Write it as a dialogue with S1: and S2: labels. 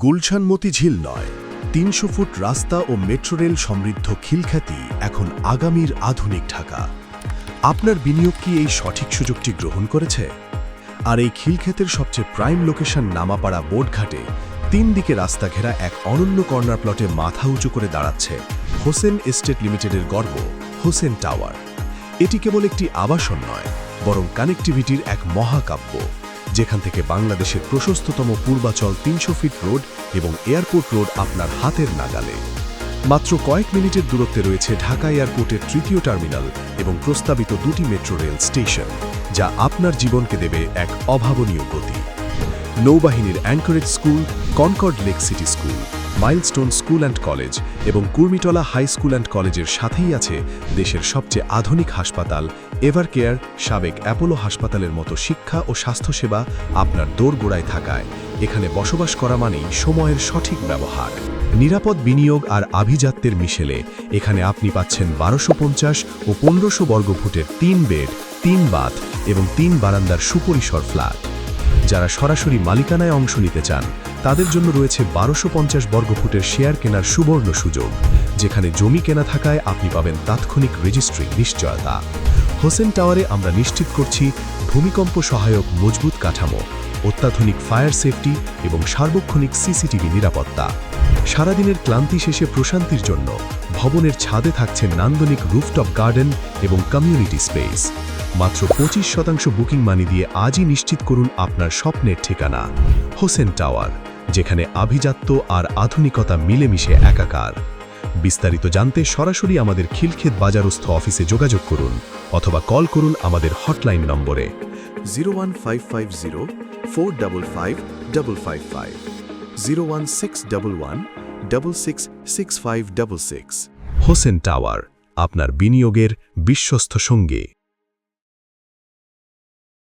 S1: গুলশান মতিঝিল নয়, ৩০০ ফুট রাস্তা ও metro rail সমৃদ্ধ খিলখ্যাতি এখন আগামীর আধুনিক ঢাকা। আপনার বিনিয়োগ কি এই সঠিক সুযোগটি গ্রহণ করেছে? আর এই খিলখ্যাতের সবচেয়ে প্রাইম লোকেশন নামাপাড়া বোর্ডঘাটে ৩ দিকে রাস্তা ঘেরা এক অনন্য কর্নার প্লটে মাথা উঁচু করে দাঁড়াচ্ছে হোসেন এস্টেট লিমিটেডের গর্ব হোসেন টাওয়ার। এটি কেবল একটি আবাসন নয়, বরং কানেক্টিভিটির এক মহাকাব্য, যেখান থেকে বাংলাদেশের প্রশস্ততম পূর্বাচল ৩০০ ফিট রোড এবং এয়ারপোর্ট রোড আপনার হাতের নাগালে। মাত্র কয়েক মিনিটের দূরত্বে রয়েছে ঢাকা এয়ারপোর্টের ৩য় টার্মিনাল এবং প্রস্তাবিত 2টি মেট্রো রেল স্টেশন, যা আপনার জীবনকে দেবে এক অভাবনীয় গতি। নৌবাহিনীর Anchorage school, Concord Lake City school, Milestone school and college এবং কুর্মিটলা হাই স্কুল অ্যান্ড কলেজের সাথেই আছে দেশের সবচেয়ে আধুনিক হাসপাতাল এভারকেয়ার, সাবেক অ্যাপোলো হাসপাতালের মতো শিক্ষা ও স্বাস্থ্যসেবা আপনার দোরগোড়ায় থাকায় এখানে বসবাস করা মানেই সময়ের সঠিক ব্যবহার। নিরাপদ বিনিয়োগ আর আভিজাত্যের মিশেলে এখানে আপনি পাচ্ছেন ১২৫০ ও ১৫০০ বর্গফুটের ৩ বেড, ৩ বাথ এবং ৩ বারান্দার সুপরিসর ফ্ল্যাট। যারা সরাসরি মালিকানায় অংশ নিতে চান তাদের জন্য রয়েছে ১২৫০ বর্গফুটের শেয়ার কেনার সুবর্ণ সুযোগ, যেখানে জমি কেনা থাকায় আপনি পাবেন তাৎক্ষণিক রেজিস্ট্রি নিশ্চয়তা। হোসেন টাওয়ারে আমরা নিশ্চিত করছি ভূমিকম্প সহায়ক মজবুত কাঠামো, অত্যাধুনিক ফায়ার সেফটি এবং সার্বক্ষণিক সিসিটিভি নিরাপত্তা। সারাদিনের ক্লান্তি শেষে প্রশান্তির জন্য ভবনের ছাদে থাকছে নান্দনিক রুফটপ গার্ডেন এবং কমিউনিটি স্পেস। মাত্র ২৫% বুকিং মানি দিয়ে আজই নিশ্চিত করুন আপনার স্বপ্নের ঠিকানা হোসেন টাওয়ার, যেখানে আভিজাত্য আর আধুনিকতা মিলেমিশে একাকার। বিস্তারিত জানতে সরাসরি আমাদের খিলক্ষেত বাজারস্থ অফিসে যোগাযোগ করুন অথবা কল করুন আমাদের হটলাইন নম্বরে 01550 455 555, 01611 666566। হোসেন টাওয়ার, আপনার বিনিয়োগের বিশ্বস্ত সঙ্গী।